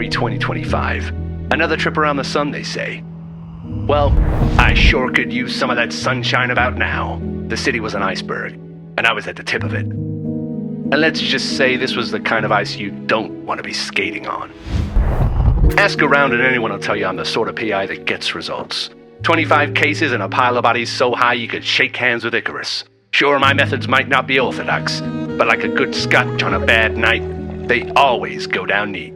January 2025. Another trip around the sun, they say. Well, I sure could use some of that sunshine about now. The city was an iceberg, and I was at the tip of it. And let's just say this was the kind of ice you don't want to be skating on. Ask around and anyone will tell you I'm the sort of PI that gets results. 25 cases and a pile of bodies so high you could shake hands with Icarus. Sure, my methods might not be orthodox, but like a good scotch on a bad night, they always go down neat.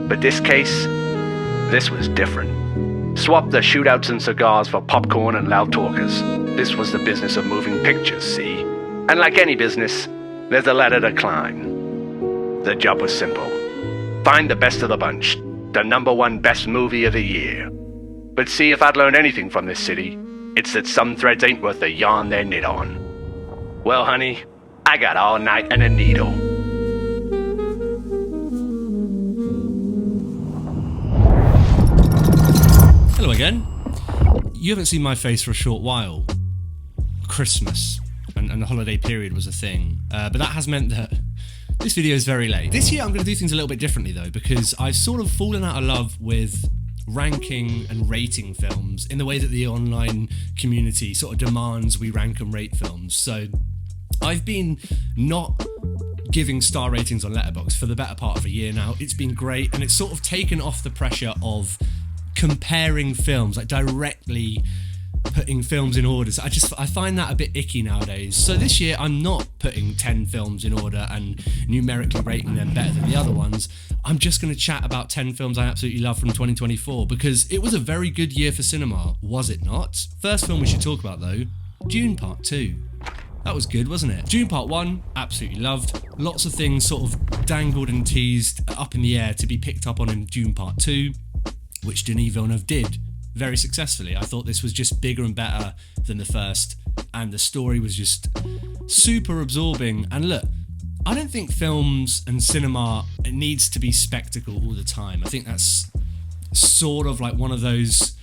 But this case, this was different. Swap the shootouts and cigars for popcorn and loud talkers. This was the business of moving pictures, see? And like any business, there's a ladder to climb. The job was simple. Find the best of the bunch, the #1 best movie of the year. But see, if I'd learned anything from this city, it's that some threads ain't worth the yarn they're knit on. Well, honey, I got all night and a needle. Hello again. You haven't seen my face for a short while. Christmas and the holiday period was a thing, but that has meant that this video is very late. This year I'm going to do things a little bit differently though, because I've sort of fallen out of love with ranking and rating films in the way that the online community sort of demands we rank and rate films. So I've been not giving star ratings on Letterboxd for the better part of a year now. It's been great, and it's sort of taken off the pressure of comparing films, like directly putting films in order. So I find that a bit icky nowadays. So this year I'm not putting 10 films in order and numerically rating them better than the other ones. I'm just going to chat about 10 films I absolutely love from 2024, because it was a very good year for cinema, was it not? First film we should talk about though, Dune Part 2. That was good, wasn't it? Dune Part 1, absolutely loved. Lots of things sort of dangled and teased up in the air to be picked up on in Dune Part 2, which Denis Villeneuve did very successfully. I thought this was just bigger and better than the first, and the story was just super absorbing. And look, I don't think films and cinema, it needs to be spectacle all the time. I think that's sort of like one of those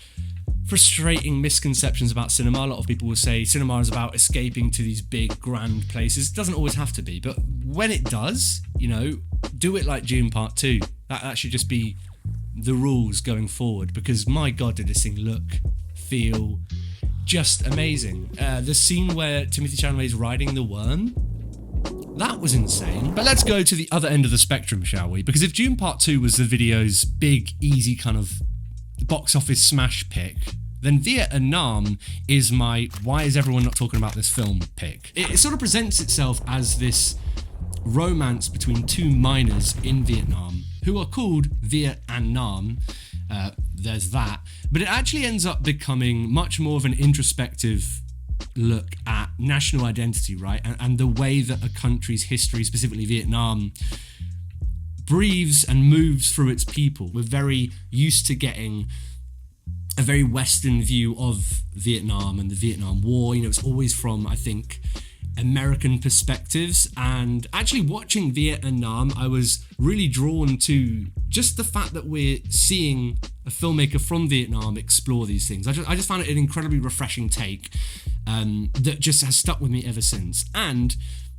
frustrating misconceptions about cinema. A lot of people will say cinema is about escaping to these big grand places. It doesn't always have to be, but when it does, you know, do it like Dune Part 2. That should just be the rules going forward, because my god, did this thing look, feel just amazing. The scene where Timothée Chalamet is riding the worm, that was insane. But let's go to the other end of the spectrum, shall we? Because if Dune Part 2 was the video's big, easy kind of box office smash pick, then Vietnam is my why is everyone not talking about this film pick. It sort of presents itself as this romance between two miners in Vietnam who are called Viet and Nam. There's that. But it actually ends up becoming much more of an introspective look at national identity, right? And the way that a country's history, specifically Vietnam, breathes and moves through its people. We're very used to getting a very Western view of Vietnam and the Vietnam War. You know, it's always from, I think, American perspectives. And actually watching Vietnam, I was really drawn to just the fact that we're seeing a filmmaker from Vietnam explore these things. I just found it an incredibly refreshing take that just has stuck with me ever since. And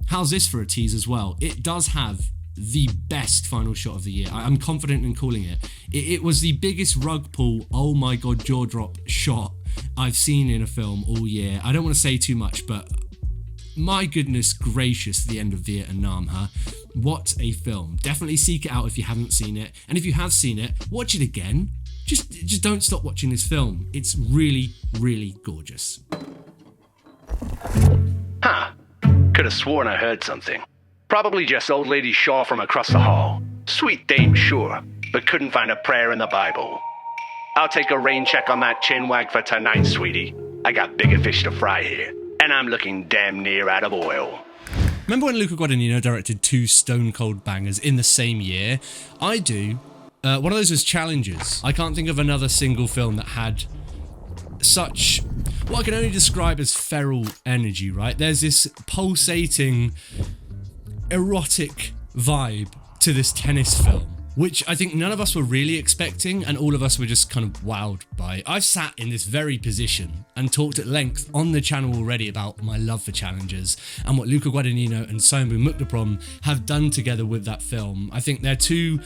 how's this for a tease as well? It does have the best final shot of the year. I'm confident in calling it. It was the biggest rug pull, oh my god, jaw drop shot I've seen in a film all year. I don't want to say too much, but my goodness gracious, the end of Vietnam, huh? What a film. Definitely seek it out if you haven't seen it. And if you have seen it, watch it again. Just don't stop watching this film. It's really, really gorgeous. Huh. Could have sworn I heard something. Probably just old lady Shaw from across the hall. Sweet dame, sure, but couldn't find a prayer in the Bible. I'll take a rain check on that chin wag for tonight, sweetie. I got bigger fish to fry here, and I'm looking damn near out of oil. Remember when Luca Guadagnino directed 2 stone cold bangers in the same year? I do. One of those was Challengers. I can't think of another single film that had such what I can only describe as feral energy, right? There's this pulsating, erotic vibe to this tennis film, which I think none of us were really expecting, and all of us were just kind of wowed by. I've sat in this very position and talked at length on the channel already about my love for Challengers and what Luca Guadagnino and Soyunbu Mukdaprom have done together with that film. I think they're two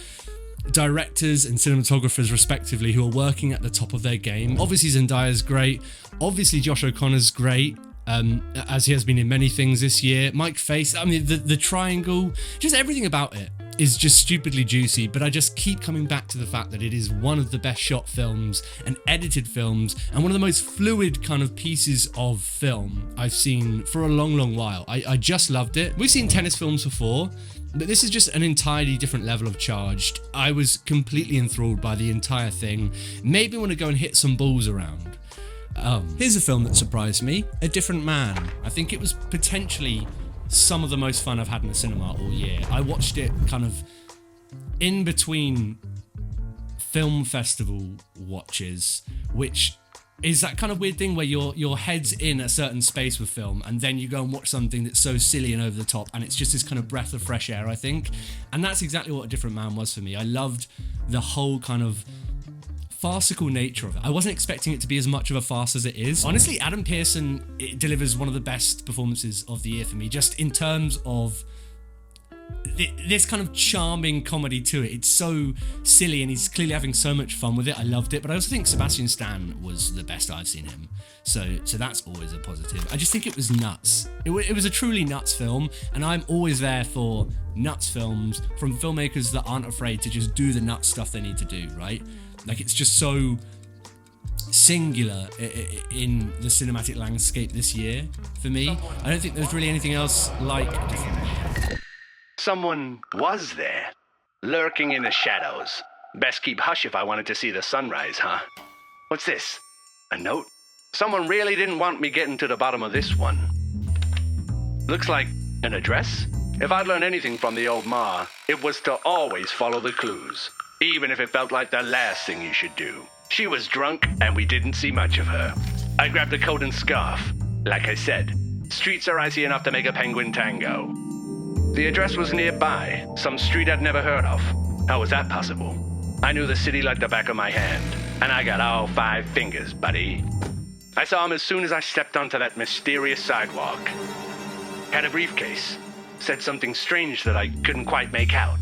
directors and cinematographers respectively who are working at the top of their game. Obviously Zendaya's great, obviously Josh O'Connor's great, as he has been in many things this year. Mike Face, I mean the triangle, just everything about it is just stupidly juicy, but I just keep coming back to the fact that it is one of the best shot films and edited films and one of the most fluid kind of pieces of film I've seen for a long while. I just loved it. We've seen tennis films before, but this is just an entirely different level of charged. I was completely enthralled by the entire thing. Made me want to go and hit some balls around. Here's a film that surprised me, A Different Man. I think it was potentially some of the most fun I've had in the cinema all year. I watched it kind of in between film festival watches, which is that kind of weird thing where your head's in a certain space with film and then you go and watch something that's so silly and over the top and it's just this kind of breath of fresh air, I think. And that's exactly what A Different Man was for me. I loved the whole kind of farcical nature of it. I wasn't expecting it to be as much of a farce as it is. Honestly, Adam Pearson delivers one of the best performances of the year for me, just in terms of this kind of charming comedy to it. It's so silly and he's clearly having so much fun with it. I loved it, but I also think Sebastian Stan was the best I've seen him. So that's always a positive. I just think it was nuts. It was a truly nuts film, and I'm always there for nuts films from filmmakers that aren't afraid to just do the nuts stuff they need to do, right? Like, it's just so singular in the cinematic landscape this year for me. I don't think there's really anything else like A Different Man. Someone was there, lurking in the shadows. Best keep hush if I wanted to see the sunrise, huh? What's this? A note? Someone really didn't want me getting to the bottom of this one. Looks like an address? If I'd learned anything from the old Ma, it was to always follow the clues, even if it felt like the last thing you should do. She was drunk, and we didn't see much of her. I grabbed a coat and scarf. Like I said, streets are icy enough to make a penguin tango. The address was nearby, some street I'd never heard of. How was that possible? I knew the city like the back of my hand, and I got all 5 fingers, buddy. I saw him as soon as I stepped onto that mysterious sidewalk. Had a briefcase. Said something strange that I couldn't quite make out.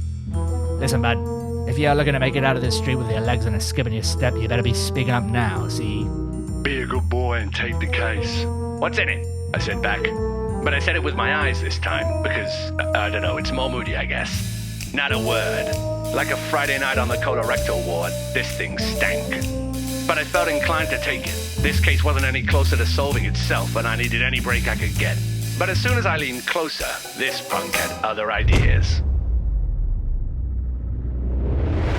Listen, bud. If you're looking to make it out of this street with your legs and a skip in your step, you better be speaking up now, see? Be a good boy and take the case. What's in it? I said back. But I said it with my eyes this time, because, I don't know, it's more moody, I guess. Not a word. Like a Friday night on the colorectal ward, this thing stank. But I felt inclined to take it. This case wasn't any closer to solving itself, and I needed any break I could get. But as soon as I leaned closer, this punk had other ideas.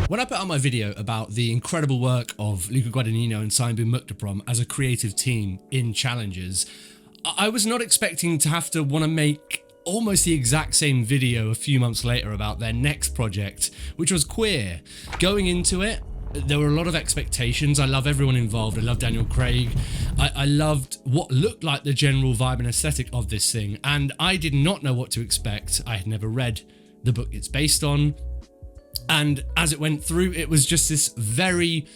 When I put out my video about the incredible work of Luca Guadagnino and Simon Muktaprom as a creative team in Challenges, I was not expecting to have to want to make almost the exact same video a few months later about their next project, which was Queer. Going into it, there were a lot of expectations. I love everyone involved. I love Daniel Craig. I loved what looked like the general vibe and aesthetic of this thing, and I did not know what to expect. I had never read the book it's based on, and as it went through, it was just this very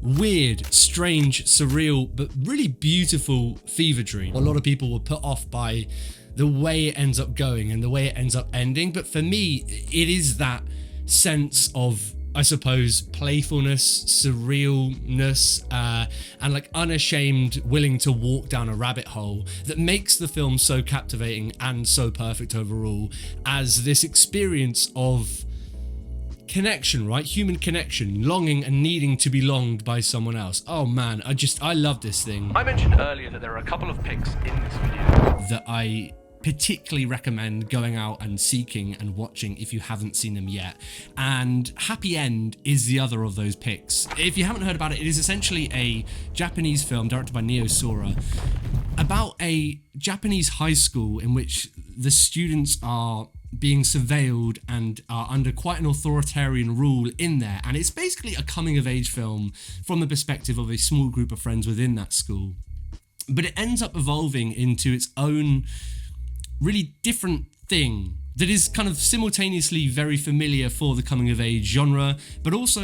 weird, strange, surreal, but really beautiful fever dream. A lot of people were put off by the way it ends up going and the way it ends up ending, but for me, it is that sense of, I suppose, playfulness, surrealness, and like unashamed willing to walk down a rabbit hole that makes the film so captivating and so perfect overall as this experience of connection, right? Human connection, longing and needing to be longed by someone else. Oh man, I love this thing. I mentioned earlier that there are a couple of pics in this video that I particularly recommend going out and seeking and watching if you haven't seen them yet. And Happy End is the other of those picks. If you haven't heard about it, it is essentially a Japanese film directed by Neo Sora about a Japanese high school in which the students are being surveilled and are under quite an authoritarian rule in there. And it's basically a coming of age film from the perspective of a small group of friends within that school. But it ends up evolving into its own really different thing that is kind of simultaneously very familiar for the coming of age genre, but also,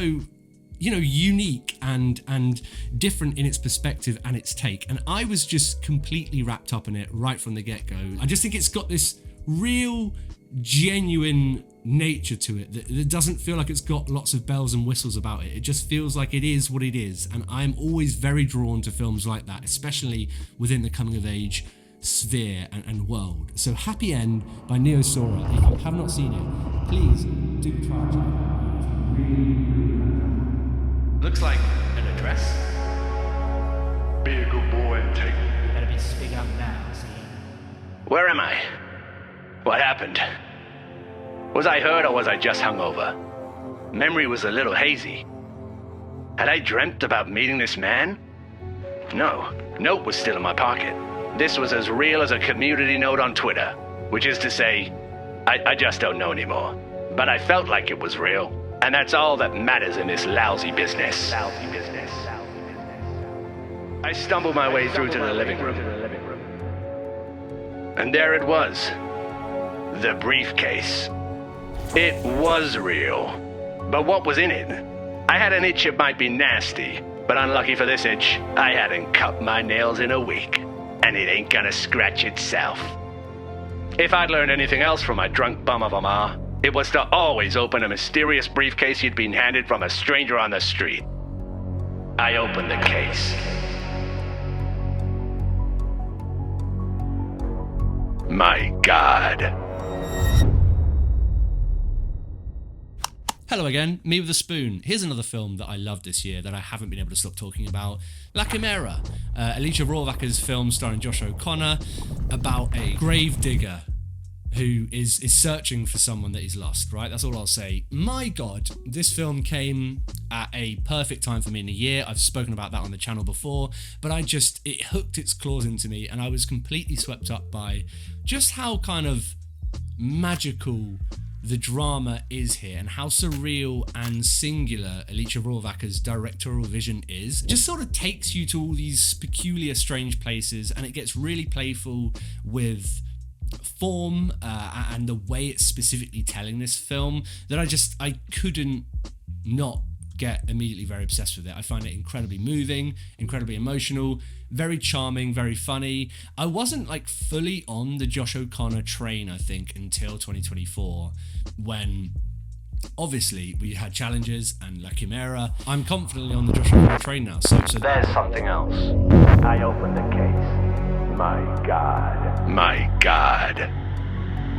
you know, unique and different in its perspective and its take. And I was just completely wrapped up in it right from the get-go. I just think it's got this real, genuine nature to it that doesn't feel like it's got lots of bells and whistles about it. It just feels like it is what it is, and I'm always very drawn to films like that, especially within the coming of age sphere and world. So Happy End by Neo Sora. If you have not seen it, please do try and check it out. It's really Looks like an address. Be a good boy and take You better be speaking up now, see? Where am I? What happened? Was I hurt or was I just hungover? Memory was a little hazy. Had I dreamt about meeting this man? No, note was still in my pocket. This was as real as a community note on Twitter, which is to say, I just don't know anymore. But I felt like it was real, and that's all that matters in this lousy business. I stumbled my way through to the living room. And there it was. The briefcase. It was real. But what was in it? I had an itch it might be nasty, but unlucky for this itch, I hadn't cut my nails in a week. And it ain't gonna scratch itself. If I'd learned anything else from my drunk bum of a ma, it was to always open a mysterious briefcase you'd been handed from a stranger on the street. I opened the case. My God. Hello again, me with a spoon. Here's another film that I loved this year that I haven't been able to stop talking about. La Chimera, Alicia Rohrwacher's film starring Josh O'Connor about a grave digger who is searching for someone that he's lost, right? That's all I'll say. My God, this film came at a perfect time for me in the year. I've spoken about that on the channel before, but it hooked its claws into me and I was completely swept up by just how kind of magical the drama is here and how surreal and singular Alicia Rohrwacher's directorial vision is. Just sort of takes you to all these peculiar, strange places, and it gets really playful with form and the way it's specifically telling this film that I couldn't not get immediately very obsessed with it. I find it incredibly moving, incredibly emotional, very charming, very funny. I wasn't like fully on the Josh O'Connor train, I think, until 2024, when obviously we had Challenges and La Chimera. I'm confidently on the Josh O'Connor train now. So There's something else. I opened the case. My God. My God.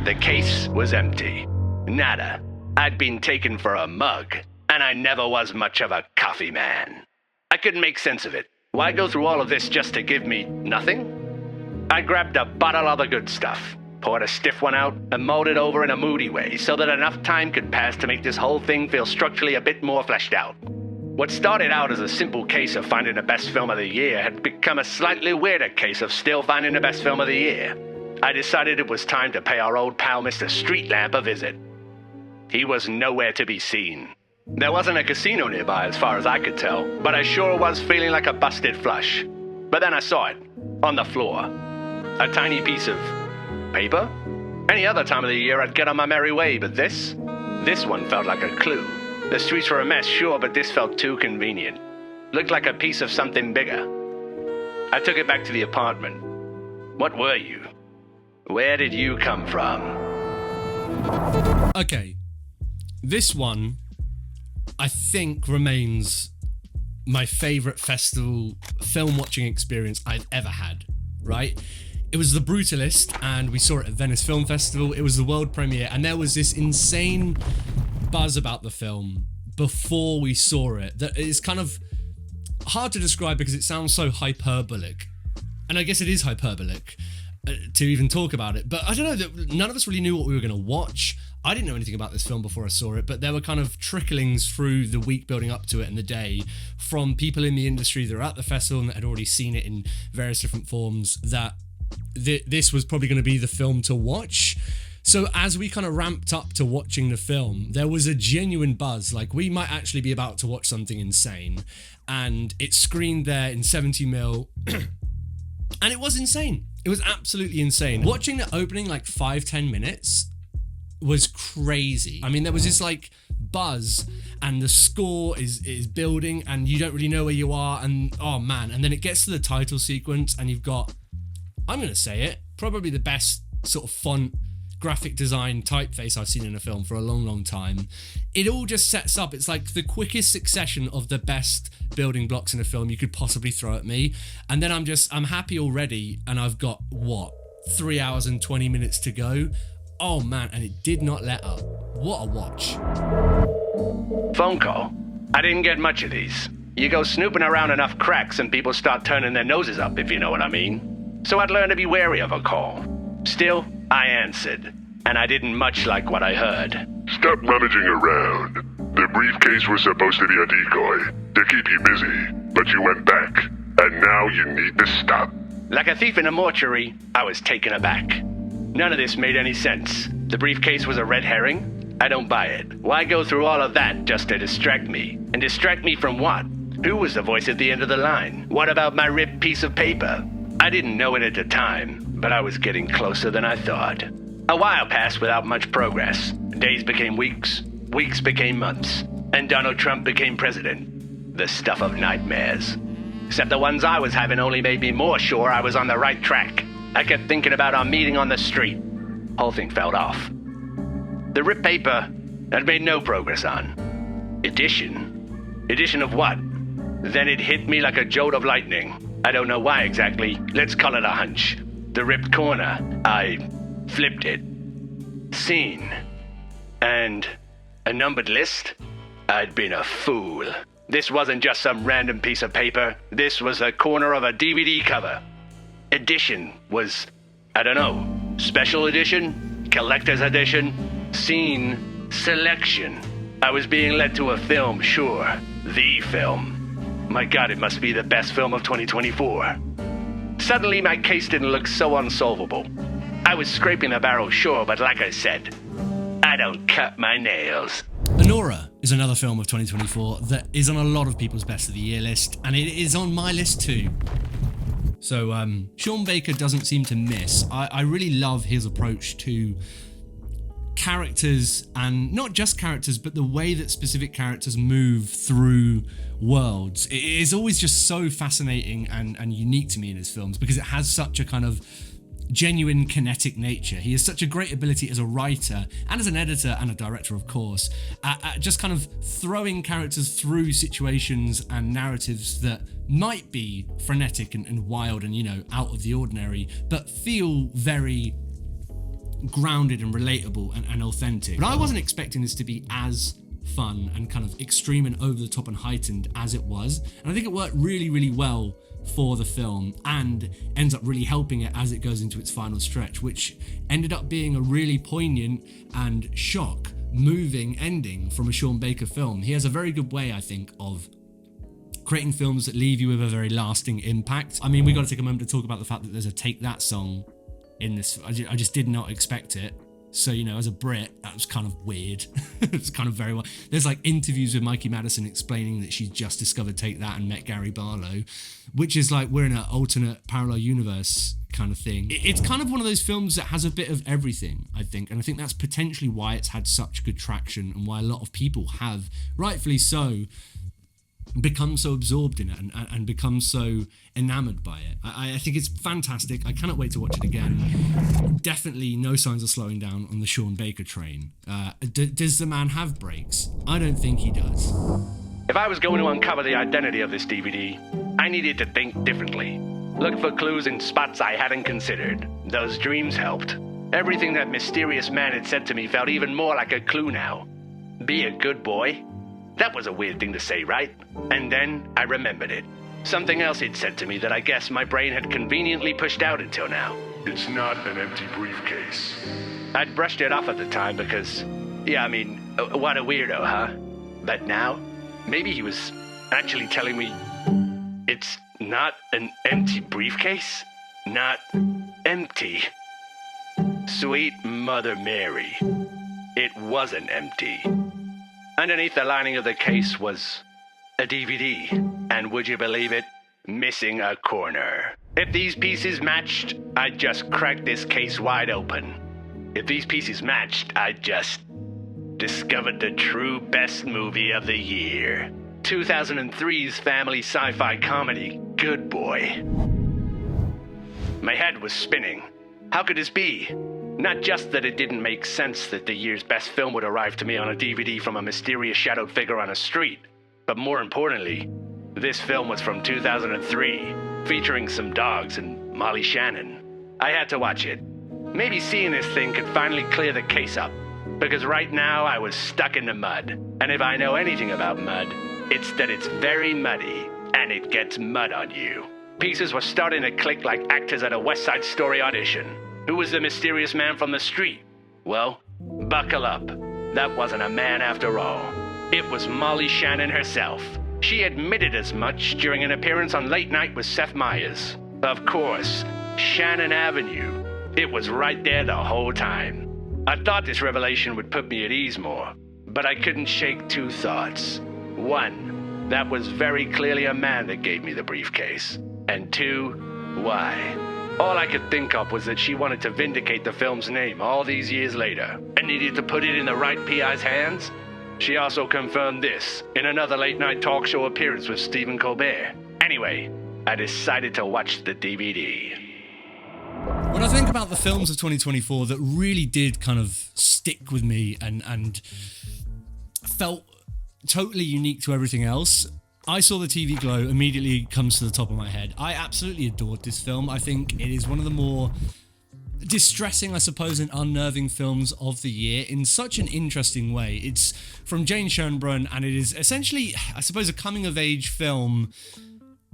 The case was empty. Nada. I'd been taken for a mug, and I never was much of a coffee man. I couldn't make sense of it. Why go through all of this just to give me nothing? I grabbed a bottle of the good stuff, poured a stiff one out, and mulled it over in a moody way so that enough time could pass to make this whole thing feel structurally a bit more fleshed out. What started out as a simple case of finding the best film of the year had become a slightly weirder case of still finding the best film of the year. I decided it was time to pay our old pal Mr. Streetlamp a visit. He was nowhere to be seen. There wasn't a casino nearby as far as I could tell, but I sure was feeling like a busted flush. But then I saw it, on the floor. A tiny piece of paper? Any other time of the year I'd get on my merry way, but this one felt like a clue. The streets were a mess, sure, but this felt too convenient. Looked like a piece of something bigger. I took it back to the apartment. What were you? Where did you come from? okay, this one I think remains my favourite festival film watching experience I've ever had, right? It was The Brutalist, and we saw it at Venice Film Festival. It was the world premiere, and there was this insane buzz about the film before we saw it that is kind of hard to describe because it sounds so hyperbolic. And I guess it is hyperbolic to even talk about it. But I don't know, that none of us really knew what we were going to watch. I didn't know anything about this film before I saw it, but there were kind of tricklings through the week building up to it and the day from people in the industry that were at the festival and that had already seen it in various different forms that this was probably going to be the film to watch. So as we kind of ramped up to watching the film, there was a genuine buzz, like we might actually be about to watch something insane. And it screened there in 70mm, and it was insane. It was absolutely insane. Watching the opening like 5-10 minutes was crazy. I mean, there was this like buzz and the score is building and you don't really know where you are, and oh man, and then it gets to the title sequence and you've got, I'm going to say it, probably the best sort of font graphic design typeface I've seen in a film for a long, long time. It all just sets up. It's like the quickest succession of the best building blocks in a film you could possibly throw at me. And then I'm happy already, and I've got, 3 hours and 20 minutes to go. Oh man, and it did not let up. What a watch. Phone call. I didn't get much of these. You go snooping around enough cracks and people start turning their noses up, if you know what I mean. So I'd learn to be wary of a call. Still, I answered, and I didn't much like what I heard. Stop rummaging around. The briefcase was supposed to be a decoy to keep you busy, but you went back, and now you need to stop. Like a thief in a mortuary, I was taken aback. None of this made any sense. The briefcase was a red herring? I don't buy it. Why go through all of that just to distract me? And distract me from what? Who was the voice at the end of the line? What about my ripped piece of paper? I didn't know it at the time, but I was getting closer than I thought. A while passed without much progress. Days became weeks, weeks became months, and Donald Trump became president. The stuff of nightmares. Except the ones I was having only made me more sure I was on the right track. I kept thinking about our meeting on the street. Whole thing fell off. The ripped paper I'd made no progress on. Edition? Edition of what? Then it hit me like a jolt of lightning. I don't know why exactly. Let's call it a hunch. The ripped corner. I flipped it. Scene. And a numbered list? I'd been a fool. This wasn't just some random piece of paper. This was the corner of a DVD cover. Edition was, I don't know, special edition? Collector's edition? Scene? Selection. I was being led to a film, sure. The film. My God, it must be the best film of 2024. Suddenly, my case didn't look so unsolvable. I was scraping the barrel, sure, but like I said, I don't cut my nails. Noir is another film of 2024 that is on a lot of people's best of the year list, and it is on my list too. So, Sean Baker doesn't seem to miss. I really love his approach to characters, and not just characters, but the way that specific characters move through worlds. It is always just so fascinating and unique to me in his films because it has such a kind of genuine kinetic nature. He has such a great ability as a writer and as an editor and a director, of course, at just kind of throwing characters through situations and narratives that might be frenetic and wild and, out of the ordinary, but feel very grounded and relatable and authentic. But I wasn't expecting this to be as fun and kind of extreme and over the top and heightened as it was. And I think it worked really, really well for the film and ends up really helping it as it goes into its final stretch, which ended up being a really poignant and moving ending from a Sean Baker film. He has a very good way, I think, of creating films that leave you with a very lasting impact. I mean, we got to take a moment to talk about the fact that there's a Take That song in this. I just did not expect it. So, as a Brit, that was kind of weird. It's kind of very well. There's like interviews with Mikey Madison explaining that she's just discovered Take That and met Gary Barlow, which is like we're in an alternate parallel universe kind of thing. It's kind of one of those films that has a bit of everything, I think. And I think that's potentially why it's had such good traction and why a lot of people have, rightfully so, become so absorbed in it and become so enamored by it. I think it's fantastic. I cannot wait to watch it again. Definitely no signs of slowing down on the Sean Baker train. Does the man have breaks? I don't think he does. If I was going to uncover the identity of this DVD, I needed to think differently. Look for clues in spots I hadn't considered. Those dreams helped. Everything that mysterious man had said to me felt even more like a clue now. Be a good boy. That was a weird thing to say, right? And then I remembered it. Something else he'd said to me that I guess my brain had conveniently pushed out until now. It's not an empty briefcase. I'd brushed it off at the time because, what a weirdo, huh? But now, maybe he was actually telling me it's not an empty briefcase? Not empty. Sweet Mother Mary. It wasn't empty. Underneath the lining of the case was a DVD, and would you believe it? Missing a corner. If these pieces matched, I'd just crack this case wide open. If these pieces matched, I'd just discovered the true best movie of the year. 2003's family sci-fi comedy, Good Boy. My head was spinning. How could this be? Not just that it didn't make sense that the year's best film would arrive to me on a DVD from a mysterious shadowed figure on a street, but more importantly, this film was from 2003, featuring some dogs and Molly Shannon. I had to watch it. Maybe seeing this thing could finally clear the case up, because right now I was stuck in the mud. And if I know anything about mud, it's that it's very muddy, and it gets mud on you. Pieces were starting to click like actors at a West Side Story audition. Who was the mysterious man from the street? Well, buckle up. That wasn't a man after all. It was Molly Shannon herself. She admitted as much during an appearance on Late Night with Seth Meyers. Of course, Shannon Avenue. It was right there the whole time. I thought this revelation would put me at ease more, but I couldn't shake two thoughts. One, that was very clearly a man that gave me the briefcase. And two, why? All I could think of was that she wanted to vindicate the film's name all these years later, and needed to put it in the right PI's hands. She also confirmed this in another late-night talk show appearance with Stephen Colbert. Anyway, I decided to watch the DVD. When I think about the films of 2024 that really did kind of stick with me and felt totally unique to everything else, I Saw the TV Glow immediately comes to the top of my head. I absolutely adored this film. I think it is one of the more distressing, I suppose, and unnerving films of the year in such an interesting way. It's from Jane Schoenbrunn, and it is essentially, I suppose, a coming-of-age film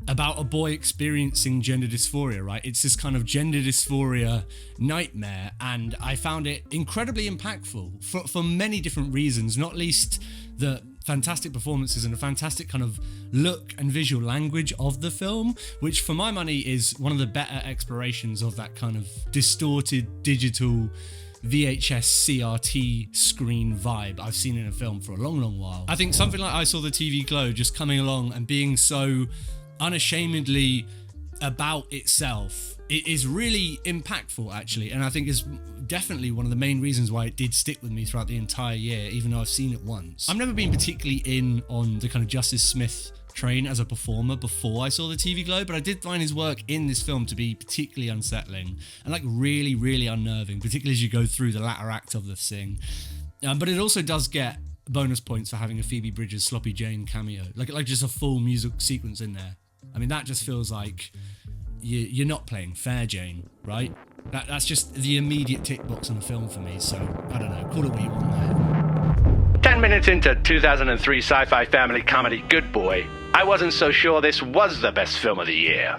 about a boy experiencing gender dysphoria, right? It's this kind of gender dysphoria nightmare, and I found it incredibly impactful for many different reasons, not least the fantastic performances and a fantastic kind of look and visual language of the film, which for my money is one of the better explorations of that kind of distorted digital VHS CRT screen vibe I've seen in a film for a long, long while. I think something like I Saw the TV Glow just coming along and being so unashamedly about itself, it is really impactful, actually, and I think is definitely one of the main reasons why it did stick with me throughout the entire year, even though I've seen it once. I've never been particularly in on the kind of Justice Smith train as a performer before I Saw the TV Glow, but I did find his work in this film to be particularly unsettling and like really, really unnerving, particularly as you go through the latter act of the thing. But it also does get bonus points for having a Phoebe Bridgers Sloppy Jane cameo, like just a full music sequence in there. I mean, that just feels like you're not playing fair, Jane, right? That's just the immediate tick box on the film for me, so I don't know, call it what you want there. 10 minutes into 2003 sci-fi family comedy Good Boy, I wasn't so sure this was the best film of the year.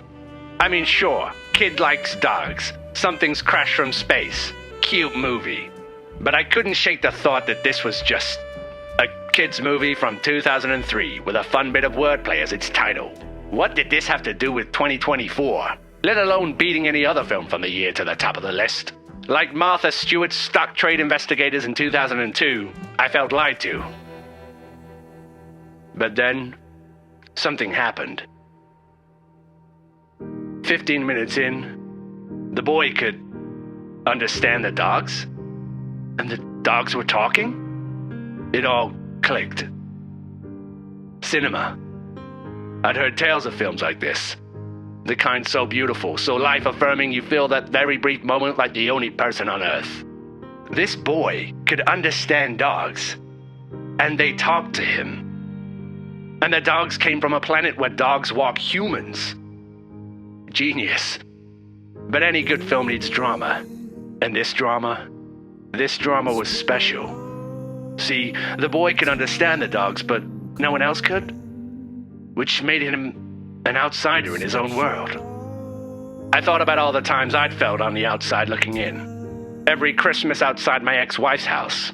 I mean, sure, kid likes dogs, something's crashed from space, cute movie. But I couldn't shake the thought that this was just a kid's movie from 2003 with a fun bit of wordplay as its title. What did this have to do with 2024? Let alone beating any other film from the year to the top of the list. Like Martha Stewart's Stock Trade Investigators in 2002, I felt lied to. But then, something happened. 15 minutes in, the boy could understand the dogs, and the dogs were talking. It all clicked. Cinema. I'd heard tales of films like this. The kind so beautiful, so life-affirming you feel that very brief moment like the only person on Earth. This boy could understand dogs, and they talked to him. And the dogs came from a planet where dogs walk humans. Genius. But any good film needs drama. And this drama was special. See, the boy could understand the dogs, but no one else could? Which made him an outsider in his own world. I thought about all the times I'd felt on the outside looking in. Every Christmas outside my ex-wife's house.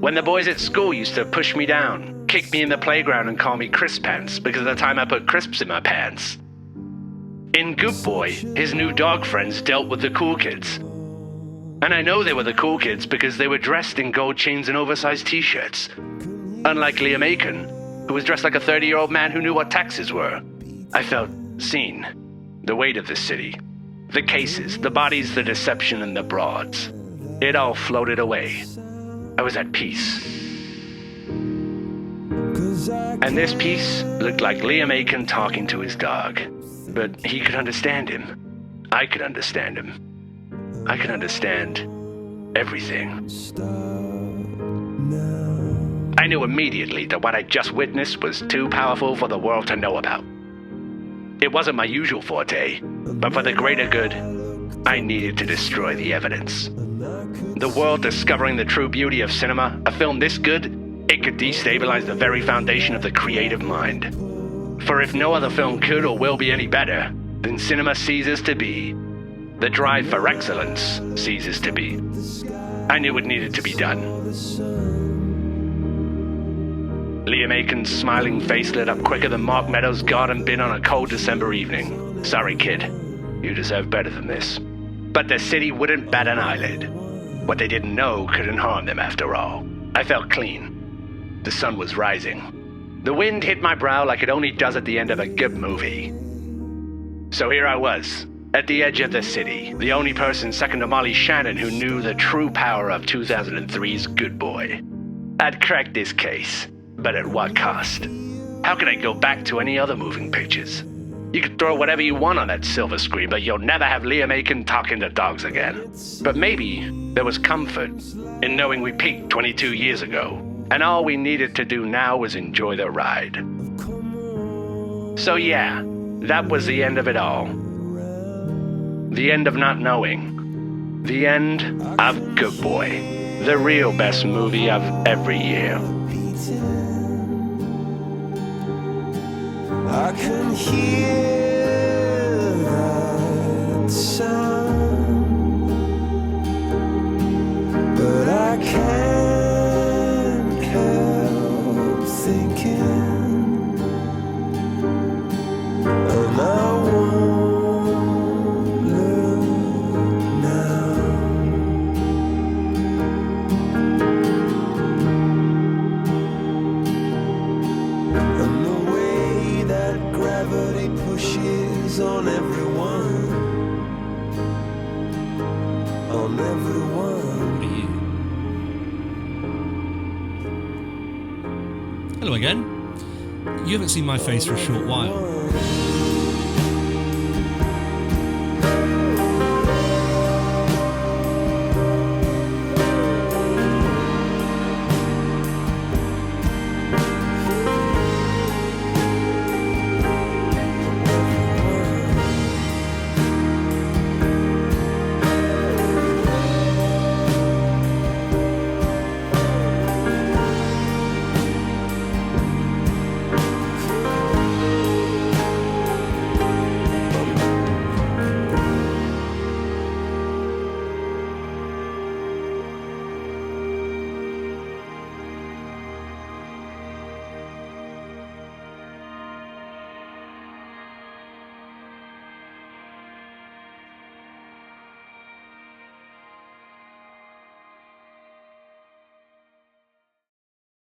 When the boys at school used to push me down, kick me in the playground and call me Crisp Pants because of the time I put crisps in my pants. In Goop Boy, his new dog friends dealt with the cool kids. And I know they were the cool kids because they were dressed in gold chains and oversized t-shirts. Unlike Liam Aiken, who was dressed like a 30-year-old man who knew what taxes were. I felt seen. The weight of the city. The cases, the bodies, the deception, and the broads. It all floated away. I was at peace. And this peace looked like Liam Aiken talking to his dog. But he could understand him. I could understand him. I could understand everything. I knew immediately that what I just witnessed was too powerful for the world to know about. It wasn't my usual forte, but for the greater good, I needed to destroy the evidence. The world discovering the true beauty of cinema, a film this good, it could destabilize the very foundation of the creative mind. For if no other film could or will be any better, then cinema ceases to be. The drive for excellence ceases to be. I knew it needed to be done. Liam Aiken's smiling face lit up quicker than Mark Meadows' garden bin on a cold December evening. Sorry, kid. You deserve better than this. But the city wouldn't bat an eyelid. What they didn't know couldn't harm them after all. I felt clean. The sun was rising. The wind hit my brow like it only does at the end of a good movie. So here I was, at the edge of the city, the only person second to Molly Shannon who knew the true power of 2003's Good Boy. I'd cracked this case, but at what cost? How could I go back to any other moving pictures? You could throw whatever you want on that silver screen, but you'll never have Liam Aiken talking to dogs again. But maybe there was comfort in knowing we peaked 22 years ago, and all we needed to do now was enjoy the ride. So yeah, that was the end of it all. The end of not knowing. The end of Good Boy, the real best movie of every year. I can hear that sound, but I can't help thinking, and I won't look now. And the way that gravity pushes on everyone, on everyone. Hello again. You haven't seen my face for a short while.